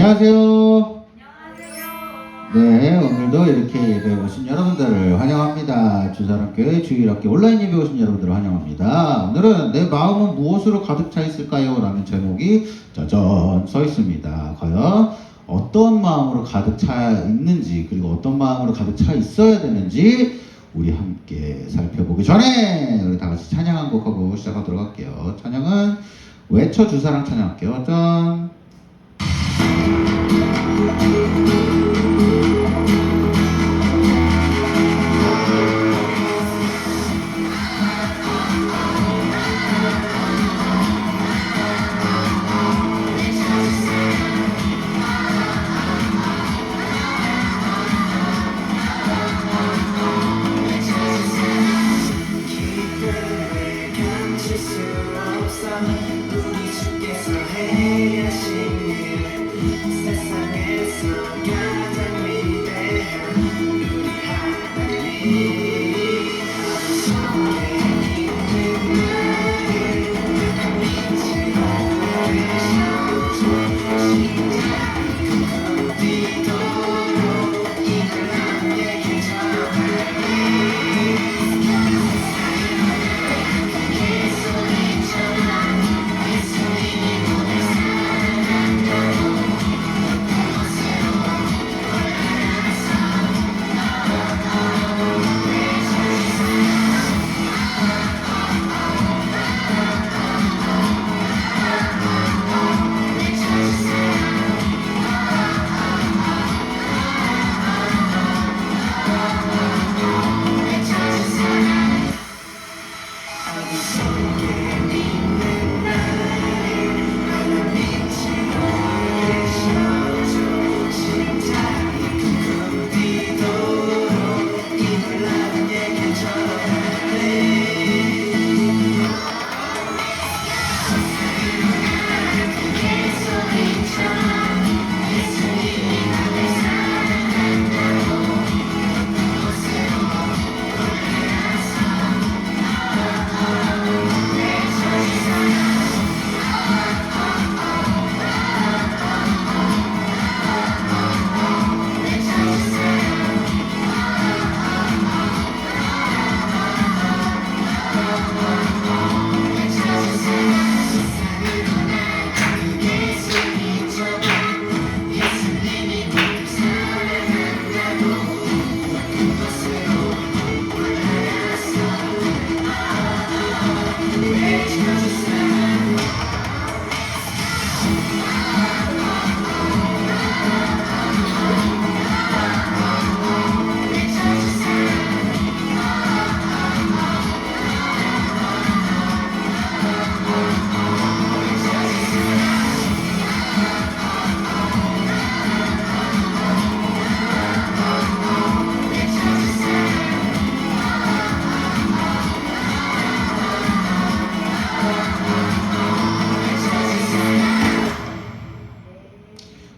안녕하세요. 안녕하세요. 네, 오늘도 이렇게 예배에 오신 여러분들을 환영합니다. 주사랑교회 주일학교 온라인 예배 오신 여러분들을 환영합니다. 오늘은 내 마음은 무엇으로 가득 차 있을까요? 라는 제목이 짜잔 써 있습니다. 과연 어떤 마음으로 가득 차 있는지, 그리고 어떤 마음으로 가득 차 있어야 되는지 우리 함께 살펴보기 전에 우리 다 같이 찬양 한 곡 하고 시작하도록 할게요. 찬양은 외쳐 주사랑 찬양할게요. 짠!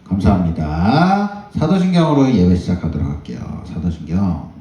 감사합니다. 사도신경으로 예배 시작하도록 할게요. 사도신경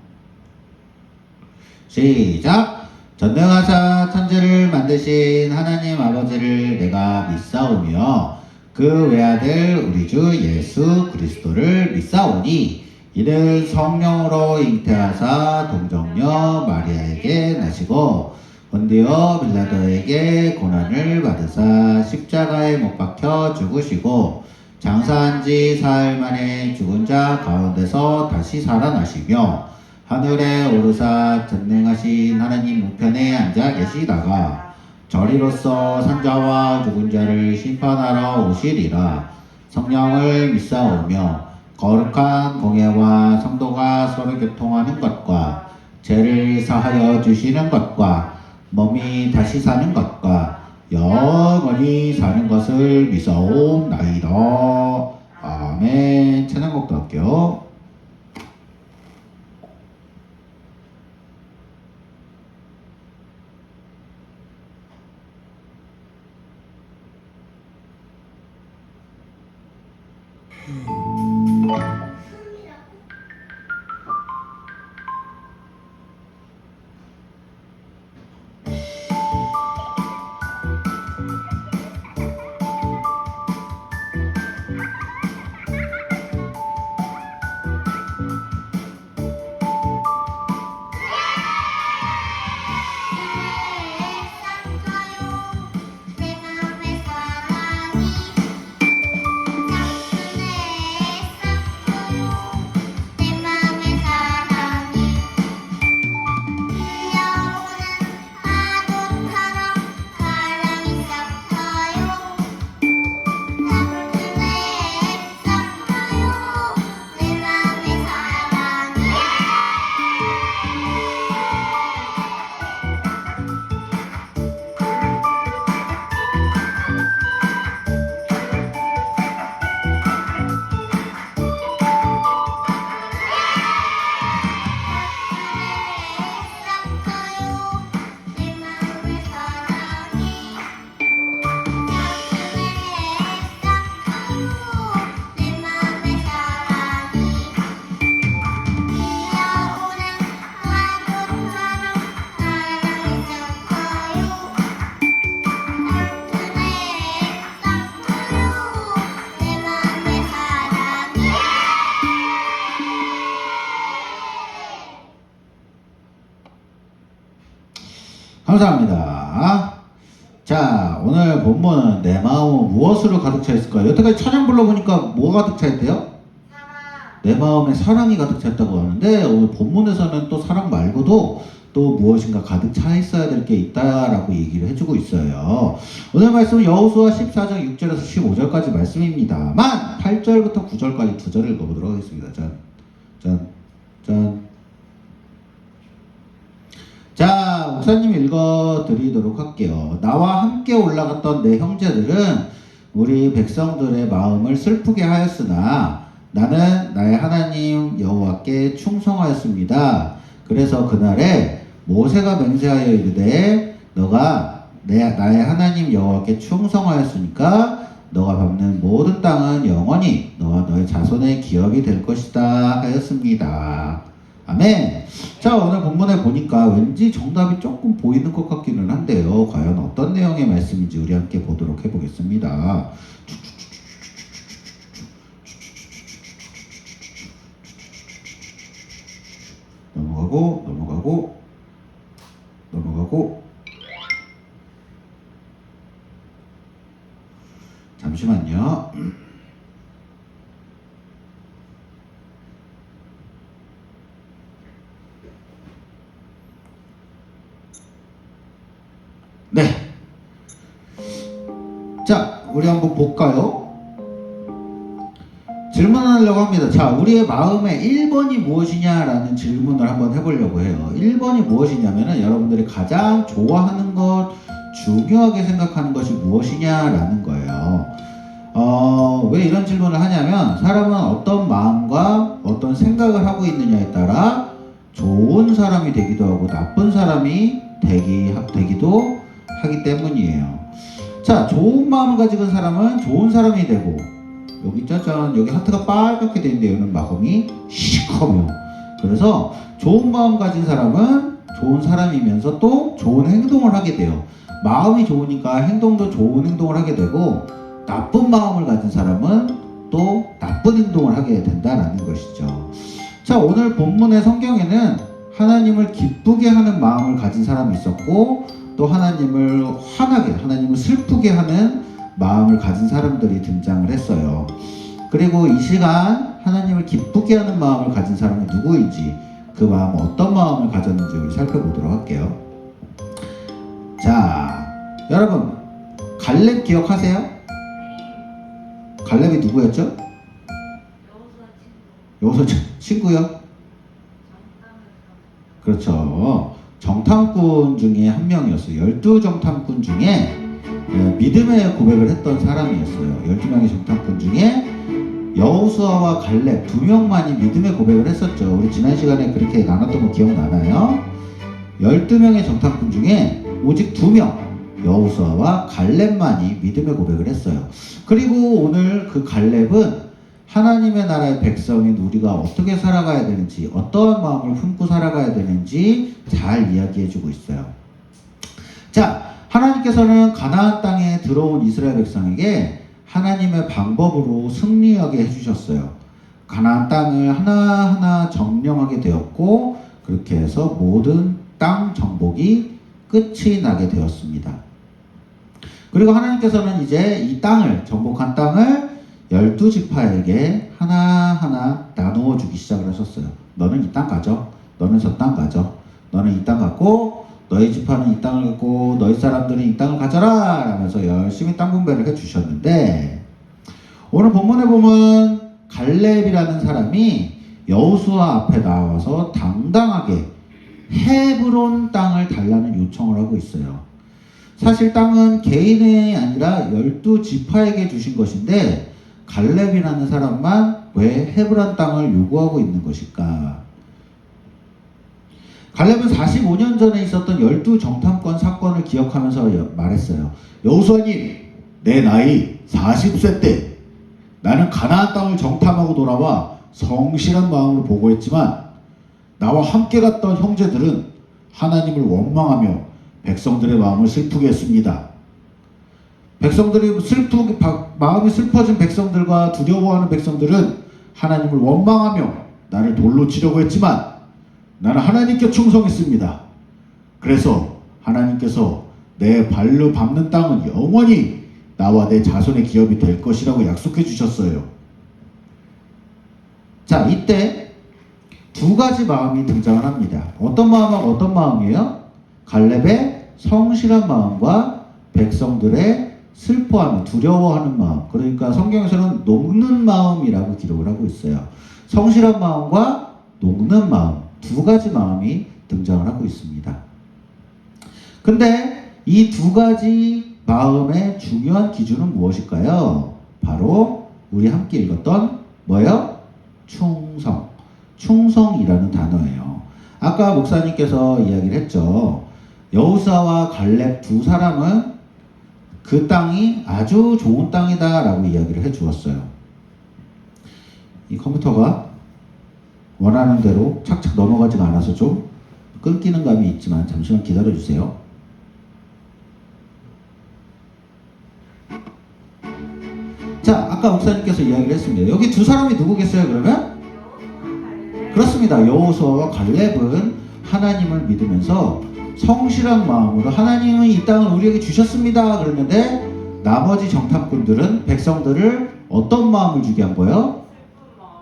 시작! 전능하사 천지를 만드신 하나님 아버지를 내가 믿사오며 그 외아들 우리 주 예수 그리스도를 믿사오니 이는 성령으로 잉태하사 동정녀 마리아에게 나시고 본디오 빌라도에게 고난을 받으사 십자가에 못 박혀 죽으시고 장사한 지 사흘 만에 죽은 자 가운데서 다시 살아나시며 하늘에 오르사 전능하신 하나님 우편에 앉아 계시다가 저리로서 산자와 죽은 자를 심판하러 오시리라. 성령을 믿사오며 거룩한 공예와 성도가 서로 교통하는 것과 죄를 사하여 주시는 것과 몸이 다시 사는 것과 영원히 사는 것을 믿사옵나이다. 아멘. 찬양곡도 할게요. 감사합니다. 자, 오늘 본문은 내 마음은 무엇으로 가득 차 있을까요? 여태까지 찬양 불러보니까 뭐가 가득 차 있대요? 사랑. 내 마음에 사랑이 가득 차 있다고 하는데, 오늘 본문에서는 또 사랑 말고도 또 무엇인가 가득 차 있어야 될 게 있다라고 얘기를 해주고 있어요. 오늘 말씀은 여호수아 14장 6절에서 15절까지 말씀입니다만 8절부터 9절까지 두 절을 읽어보도록 하겠습니다. 자, 목사님 읽어드리도록 할게요. 나와 함께 올라갔던 내 형제들은 우리 백성들의 마음을 슬프게 하였으나 나는 나의 하나님 여호와께 충성하였습니다. 그래서 그날에 모세가 맹세하여 이르되 너가 나의 하나님 여호와께 충성하였으니까 너가 밟는 모든 땅은 영원히 너와 너의 자손의 기업이 될 것이다 하였습니다. 아멘. 자, 오늘 본문에 보니까 왠지 정답이 조금 보이는 것 같기는 한데요. 과연 어떤 내용의 말씀인지 우리 함께 보도록 해보겠습니다. 넘어가고 잠시만요. 네. 자, 우리 한번 볼까요? 질문하려고 합니다. 자, 우리의 마음의 1번이 무엇이냐라는 질문을 한번 해보려고 해요. 1번이 무엇이냐면은 여러분들이 가장 좋아하는 것, 중요하게 생각하는 것이 무엇이냐라는 거예요. 왜 이런 질문을 하냐면 사람은 어떤 마음과 어떤 생각을 하고 있느냐에 따라 좋은 사람이 되기도 하고 나쁜 사람이 되기도 하기 때문이에요. 자, 좋은 마음을 가지고 사람은 좋은 사람이 되고, 여기 짜잔, 여기 하트가 빨갛게 되어 있는데 여기는 마음이 시커매요. 그래서 좋은 마음 가진 사람은 좋은 사람이면서 또 좋은 행동을 하게 돼요. 마음이 좋으니까 행동도 좋은 행동을 하게 되고, 나쁜 마음을 가진 사람은 또 나쁜 행동을 하게 된다는 것이죠. 자, 오늘 본문의 성경에는 하나님을 기쁘게 하는 마음을 가진 사람이 있었고, 또 하나님을 화나게, 하나님을 슬프게 하는 마음을 가진 사람들이 등장을 했어요. 그리고 이 시간 하나님을 기쁘게 하는 마음을 가진 사람이 누구인지, 그 마음은 어떤 마음을 가졌는지 우리 살펴보도록 할게요. 자, 여러분 갈렙 기억하세요? 갈렙이 누구였죠? 여호수아 친구. 여호수아 친구요? 정탐을 그렇죠. 정탐꾼 중에 한 명이었어요. 12정탐꾼 중에 믿음의 고백을 했던 사람이었어요. 12명의 정탐꾼 중에 여호수아와 갈렙 두 명만이 믿음의 고백을 했었죠. 우리 지난 시간에 그렇게 나눴던 거 기억나나요? 12명의 정탐꾼 중에 오직 2명, 여호수아와 갈렙만이 믿음의 고백을 했어요. 그리고 오늘 그 갈렙은 하나님의 나라의 백성인 우리가 어떻게 살아가야 되는지, 어떠한 마음을 품고 살아가야 되는지 잘 이야기해주고 있어요. 자, 하나님께서는 가나안 땅에 들어온 이스라엘 백성에게 하나님의 방법으로 승리하게 해주셨어요. 가나안 땅을 하나하나 점령하게 되었고, 그렇게 해서 모든 땅 정복이 끝이 나게 되었습니다. 그리고 하나님께서는 이제 이 땅을, 정복한 땅을 12지파에게 하나하나 나누어 주기 시작을 하셨어요. 너는 이 땅 가져. 너는 저 땅 가져. 너는 이 땅 갖고, 너희 지파는 이 땅을 갖고, 너희 사람들은 이 땅을 가져라 라면서 열심히 땅 분배를 해주셨는데, 오늘 본문에 보면 갈렙이라는 사람이 여호수아 앞에 나와서 당당하게 헤브론 땅을 달라는 요청을 하고 있어요. 사실 땅은 개인이 아니라 12지파에게 주신 것인데 갈렙이라는 사람만 왜 헤브론 땅을 요구하고 있는 것일까? 갈렙은 45년 전에 있었던 12정탐권 사건을 기억하면서 말했어요. 여호수아님, 내 나이 40세 때 나는 가나안 땅을 정탐하고 돌아와 성실한 마음으로 보고했지만 나와 함께 갔던 형제들은 하나님을 원망하며 백성들의 마음을 슬프게 했습니다. 백성들이 마음이 슬퍼진 백성들과 두려워하는 백성들은 하나님을 원망하며 나를 돌로 치려고 했지만 나는 하나님께 충성했습니다. 그래서 하나님께서 내 발로 밟는 땅은 영원히 나와 내 자손의 기업이 될 것이라고 약속해 주셨어요. 자, 이때 두 가지 마음이 등장을 합니다. 어떤 마음하고 어떤 마음이에요? 갈렙의 성실한 마음과 백성들의 슬퍼하는, 두려워하는 마음. 그러니까 성경에서는 녹는 마음이라고 기록을 하고 있어요. 성실한 마음과 녹는 마음, 두 가지 마음이 등장을 하고 있습니다. 근데 이 두 가지 마음의 중요한 기준은 무엇일까요? 바로 우리 함께 읽었던 뭐예요? 충성. 충성이라는 단어예요. 아까 목사님께서 이야기를 했죠. 여호수아와 갈렙 두 사람은 그 땅이 아주 좋은 땅이다 라고 이야기를 해 주었어요. 이 컴퓨터가 원하는 대로 착착 넘어가지가 않아서 좀 끊기는 감이 있지만 잠시만 기다려 주세요. 자, 아까 목사님께서 이야기를 했습니다. 여기 두 사람이 누구겠어요, 그러면? 그렇습니다. 여호수아와 갈렙은 하나님을 믿으면서 성실한 마음으로 하나님은 이 땅을 우리에게 주셨습니다. 그랬는데 나머지 정탐꾼들은 백성들을 어떤 마음을 주게 한 거예요?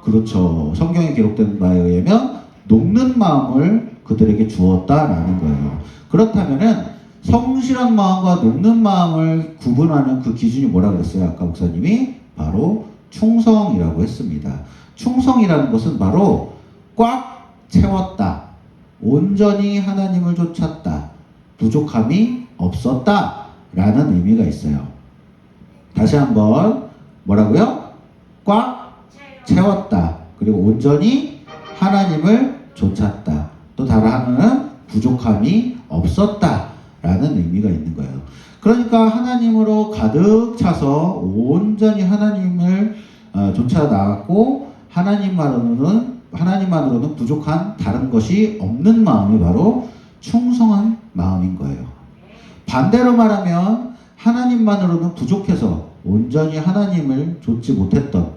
그렇죠. 성경에 기록된 바에 의하면 녹는 마음을 그들에게 주었다라는 거예요. 그렇다면은 성실한 마음과 녹는 마음을 구분하는 그 기준이 뭐라 그랬어요? 아까 목사님이 바로 충성이라고 했습니다. 충성이라는 것은 바로 꽉 채웠다. 온전히 하나님을 쫓았다. 부족함이 없었다. 라는 의미가 있어요. 다시 한번 뭐라고요? 꽉 채웠다. 그리고 온전히 하나님을 쫓았다. 또 다른 하나는 부족함이 없었다. 라는 의미가 있는 거예요. 그러니까 하나님으로 가득 차서 온전히 하나님을 쫓아 나갔고 하나님만으로는 부족한 다른 것이 없는 마음이 바로 충성한 마음인 거예요. 반대로 말하면 하나님만으로는 부족해서 온전히 하나님을 좇지 못했던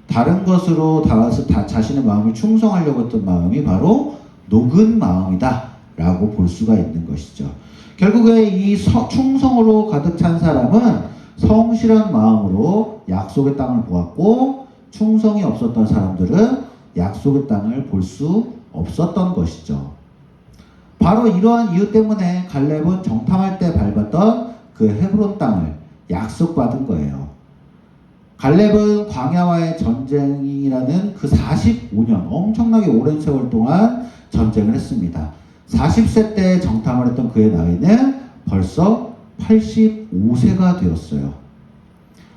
다른 것으로 자신의 마음을 충성하려고 했던 마음이 바로 녹은 마음이다 라고 볼 수가 있는 것이죠. 결국에 이 충성으로 가득 찬 사람은 성실한 마음으로 약속의 땅을 보았고 충성이 없었던 사람들은 약속의 땅을 볼 수 없었던 것이죠. 바로 이러한 이유 때문에 갈렙은 정탐할 때 밟았던 그 헤브론 땅을 약속받은 거예요. 갈렙은 광야와의 전쟁이라는 그 45년 엄청나게 오랜 세월 동안 전쟁을 했습니다. 40세 때 정탐을 했던 그의 나이는 벌써 85세가 되었어요.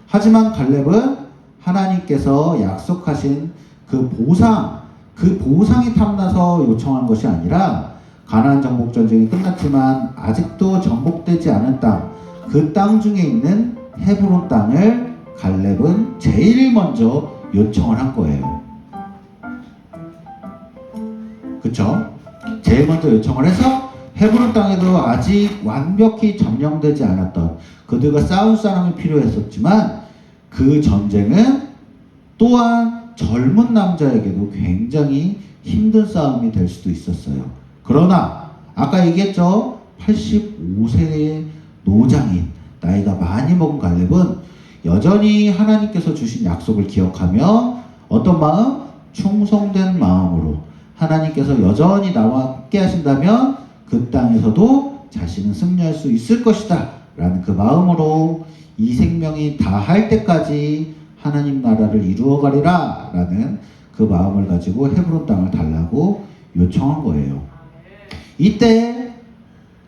하지만 갈렙은 하나님께서 약속하신 그 보상이 탐나서 요청한 것이 아니라 가나안 정복 전쟁이 끝났지만 아직도 정복되지 않은 땅, 그 땅 중에 있는 헤브론 땅을 갈렙은 제일 먼저 요청을 한 거예요. 그쵸? 제일 먼저 요청을 해서 헤브론 땅에도 아직 완벽히 점령되지 않았던 그들과 싸울 사람이 필요했었지만 그 전쟁은 또한 젊은 남자에게도 굉장히 힘든 싸움이 될 수도 있었어요. 그러나 아까 얘기했죠. 85세의 노장인 나이가 많이 먹은 갈렙은 여전히 하나님께서 주신 약속을 기억하며 어떤 마음? 충성된 마음으로 하나님께서 여전히 나와 함께 하신다면 그 땅에서도 자신은 승리할 수 있을 것이다 라는 그 마음으로 이 생명이 다할 때까지 하나님 나라를 이루어가리라 라는 그 마음을 가지고 헤브론 땅을 달라고 요청한 거예요. 이때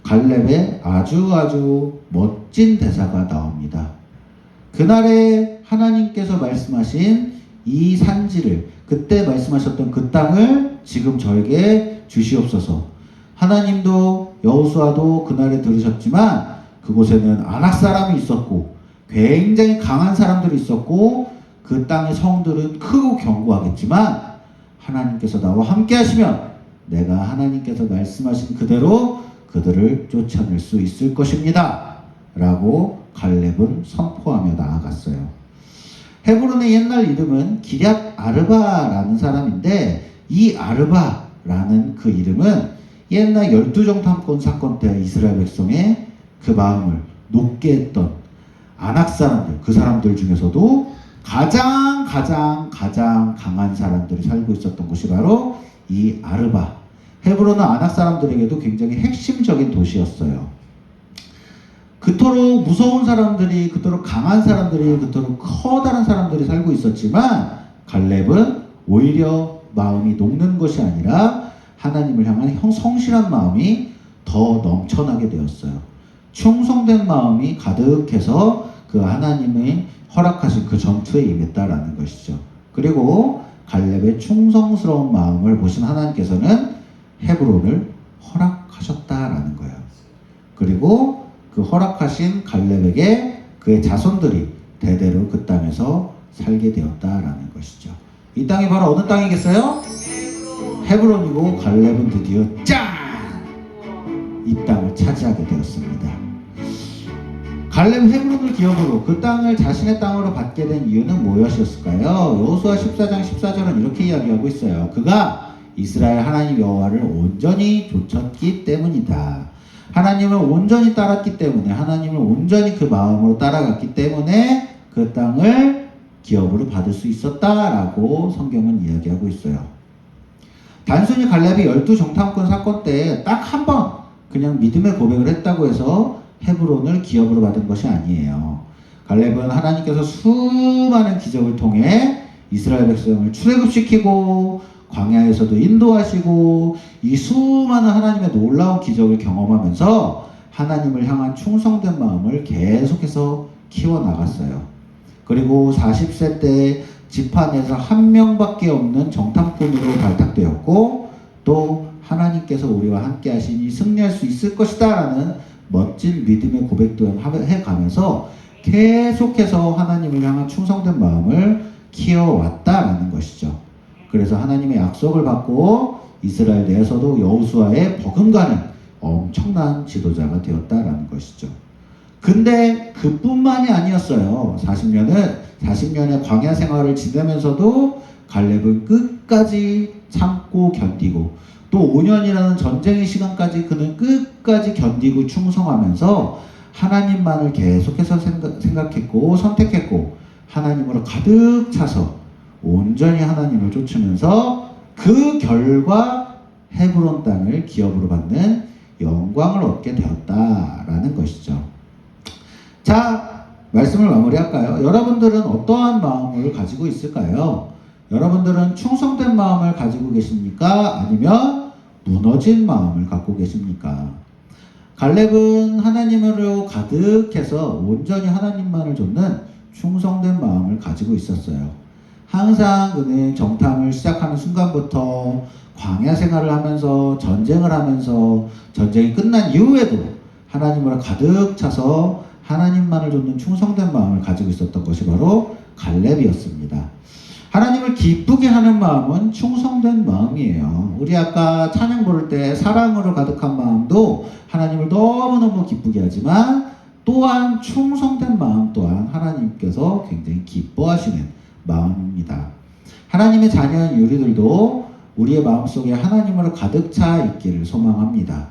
갈렙의 아주 멋진 대사가 나옵니다. 그날에 하나님께서 말씀하신 이 산지를, 그때 말씀하셨던 그 땅을 지금 저에게 주시옵소서. 하나님도 여호수아도 그날에 들으셨지만 그곳에는 아낙 사람이 있었고 굉장히 강한 사람들이 있었고 그 땅의 성들은 크고 견고하겠지만 하나님께서 나와 함께 하시면 내가 하나님께서 말씀하신 그대로 그들을 쫓아낼 수 있을 것입니다 라고 갈렙은 선포하며 나아갔어요. 헤브론의 옛날 이름은 기럇 아르바라는 사람인데 이 아르바라는 그 이름은 옛날 12정탐권 사건 때 이스라엘 백성의 그 마음을 녹게 했던 아낙 사람들, 그 사람들 중에서도 가장 강한 사람들이 살고 있었던 곳이 바로 이 아르바. 헤브론은 아낙 사람들에게도 굉장히 핵심적인 도시였어요. 그토록 무서운 사람들이, 그토록 강한 사람들이, 그토록 커다란 사람들이 살고 있었지만 갈렙은 오히려 마음이 녹는 것이 아니라 하나님을 향한 성실한 마음이 더 넘쳐나게 되었어요. 충성된 마음이 가득해서 그 하나님의 허락하신 그 전투에 임했다라는 것이죠. 그리고 갈렙의 충성스러운 마음을 보신 하나님께서는 헤브론을 허락하셨다라는 거예요. 그리고 그 허락하신 갈렙에게 그의 자손들이 대대로 그 땅에서 살게 되었다라는 것이죠. 이 땅이 바로 어느 땅이겠어요? 헤브론이고 갈렙은 드디어 짠! 이 땅을 차지하게 되었습니다. 갈렙 헤브론을 기업으로 그 땅을 자신의 땅으로 받게 된 이유는 무엇이었을까요? 여호수아 14장 14절은 이렇게 이야기하고 있어요. 그가 이스라엘 하나님 여호와를 온전히 좇았기 때문이다. 하나님을 온전히 따랐기 때문에, 하나님을 온전히 그 마음으로 따라갔기 때문에 그 땅을 기업으로 받을 수 있었다라고 성경은 이야기하고 있어요. 단순히 갈렙이 12정탐권 사건 때 딱 한 번 그냥 믿음의 고백을 했다고 해서 헤브론을 기업으로 받은 것이 아니에요. 갈렙은 하나님께서 수많은 기적을 통해 이스라엘 백성을 출애굽시키고 광야에서도 인도하시고 이 수많은 하나님의 놀라운 기적을 경험하면서 하나님을 향한 충성된 마음을 계속해서 키워나갔어요. 그리고 40세 때 지판에서 한 명밖에 없는 정탐꾼으로 발탁되었고, 또 하나님께서 우리와 함께 하시니 승리할 수 있을 것이다 라는 멋진 믿음의 고백도 해가면서 계속해서 하나님을 향한 충성된 마음을 키워왔다라는 것이죠. 그래서 하나님의 약속을 받고 이스라엘 내에서도 여호수아에 버금가는 엄청난 지도자가 되었다라는 것이죠. 근데 그뿐만이 아니었어요. 40년의 광야 생활을 지내면서도 갈렙은 끝까지 참고 견디고, 또 5년이라는 전쟁의 시간까지 그는 끝까지 견디고 충성하면서 하나님만을 계속해서 생각했고 선택했고, 하나님으로 가득 차서 온전히 하나님을 쫓으면서 그 결과 헤브론 땅을 기업으로 받는 영광을 얻게 되었다라는 것이죠. 자, 말씀을 마무리할까요? 여러분들은 어떠한 마음을 가지고 있을까요? 여러분들은 충성된 마음을 가지고 계십니까? 아니면 무너진 마음을 갖고 계십니까? 갈렙은 하나님으로 가득해서 온전히 하나님만을 좇는 충성된 마음을 가지고 있었어요. 항상 그는 정탐을 시작하는 순간부터 광야 생활을 하면서 전쟁을 하면서 전쟁이 끝난 이후에도 하나님으로 가득 차서 하나님만을 좇는 충성된 마음을 가지고 있었던 것이 바로 갈렙이었습니다. 하나님을 기쁘게 하는 마음은 충성된 마음이에요. 우리 아까 찬양 부를 때 사랑으로 가득한 마음도 하나님을 너무너무 기쁘게 하지만, 또한 충성된 마음 또한 하나님께서 굉장히 기뻐하시는 마음입니다. 하나님의 자녀인 우리들도 우리의 마음속에 하나님으로 가득 차 있기를 소망합니다.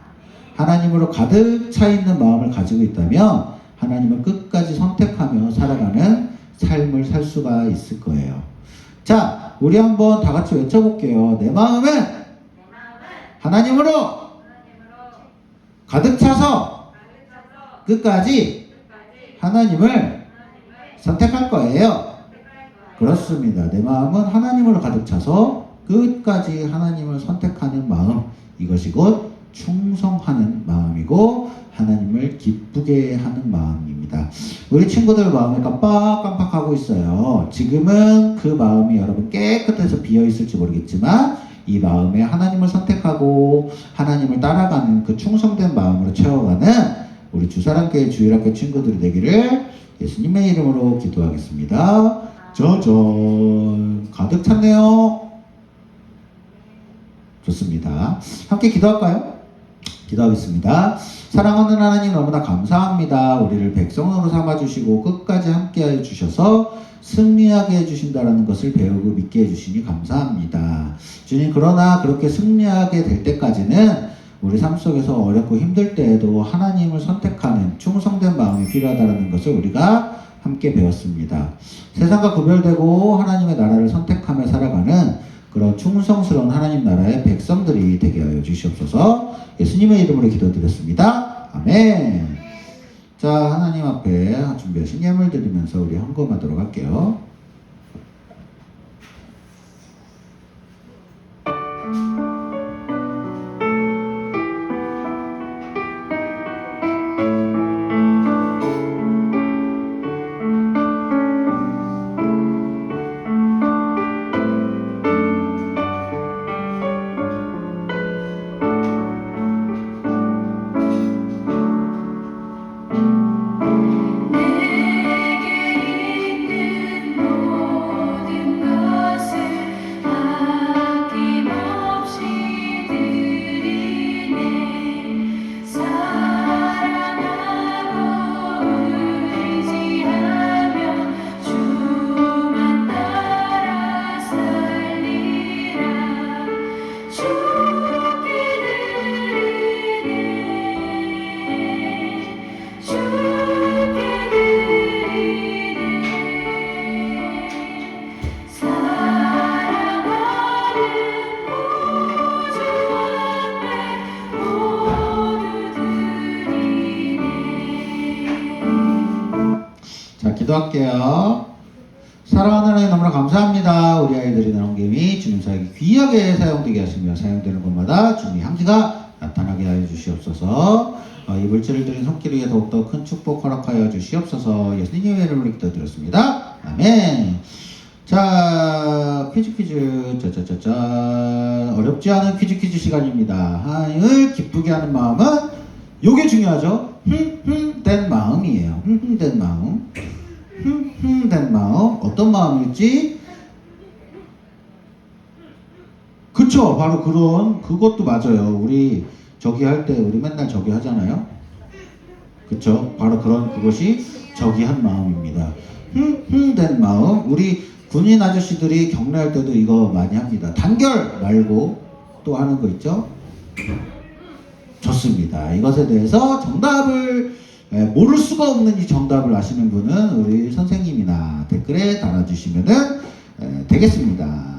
하나님으로 가득 차 있는 마음을 가지고 있다면 하나님을 끝까지 선택하며 살아가는 삶을 살 수가 있을 거예요. 자, 우리 한번 다 같이 외쳐볼게요. 내 마음은 하나님으로 가득 차서 끝까지 하나님을 선택할 거예요. 그렇습니다. 내 마음은 하나님으로 가득 차서 끝까지 하나님을 선택하는 마음, 이것이 곧 충성하는 마음이고 하나님을 기쁘게 하는 마음입니다. 우리 친구들 마음이 깜빡깜빡하고 있어요. 지금은 그 마음이 여러분 깨끗해서 비어있을지 모르겠지만 이 마음에 하나님을 선택하고 하나님을 따라가는 그 충성된 마음으로 채워가는 우리 주사랑교회 주일학교 친구들이 되기를 예수님의 이름으로 기도하겠습니다. 저전 가득 찼네요. 좋습니다. 함께 기도할까요? 기도하겠습니다. 사랑하는 하나님, 너무나 감사합니다. 우리를 백성으로 삼아주시고 끝까지 함께해 주셔서 승리하게 해주신다는 것을 배우고 믿게 해주시니 감사합니다. 주님, 그러나 그렇게 승리하게 될 때까지는 우리 삶 속에서 어렵고 힘들 때에도 하나님을 선택하는 충성된 마음이 필요하다는 것을 우리가 함께 배웠습니다. 세상과 구별되고 하나님의 나라를 선택하며 살아가는 그런 충성스러운 하나님 나라의 백성들이 되게 하여 주시옵소서. 예수님의 이름으로 기도드렸습니다. 아멘. 자, 하나님 앞에 준비하신 예물 드리면서 우리 헌금하도록 할게요. 자, 기도할게요. 사랑하는 하나님 너무나 감사합니다. 우리 아이들이 나온 gem이 주님 사역이 귀하게 사용되게 하시며 사용되는 곳마다 주님의 향기가 나타나게 하여 주시옵소서. 이 물질을 드린 손길 위에 더욱더 큰 축복 허락하여 주시옵소서. 예수님의 이름으로 기도드렸습니다. 아멘. 자, 퀴즈. 짜자자자. 어렵지 않은 퀴즈 시간입니다. 하나님을 기쁘게 하는 마음은 요게 중요하죠. 된 마음이에요. 된 마음. 된 마음. 어떤 마음일지? 그쵸. 바로 그것도 맞아요. 우리 저기 할 때 우리 맨날 저기 하잖아요. 그쵸. 바로 그것이 저기 한 마음입니다. 된 마음. 우리 군인 아저씨들이 격려할 때도 이거 많이 합니다. 단결 말고 또 하는 거 있죠? 좋습니다. 이것에 대해서 정답을 모를 수가 없는 이 정답을 아시는 분은 우리 선생님이나 댓글에 달아주시면 되겠습니다.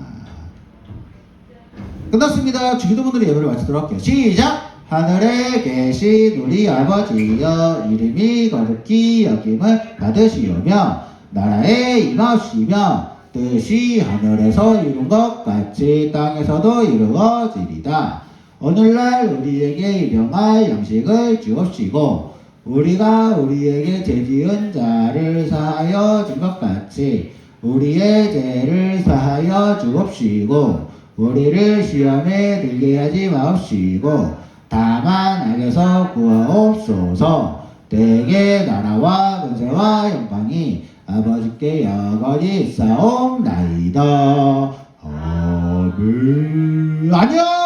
끝났습니다. 주기도분들의 예배를 마치도록 할게요. 시작! 하늘에 계신 우리 아버지여 이름이 거룩히 여김을 받으시오며 나라에 임하시며 뜻이 하늘에서 이룬 것 같이 땅에서도 이루어지리다. 오늘날 우리에게 일용할 양식을 주옵시고 우리가 우리에게 죄지은 자를 사하여 준 것 같이 우리의 죄를 사하여 주옵시고 우리를 시험에 들게 하지 마옵시고 다만 악에서 구하옵소서. 대개 나라와 권세와 영광이 아버지께 영원히 있사옵나이다. 아멘. 안녕.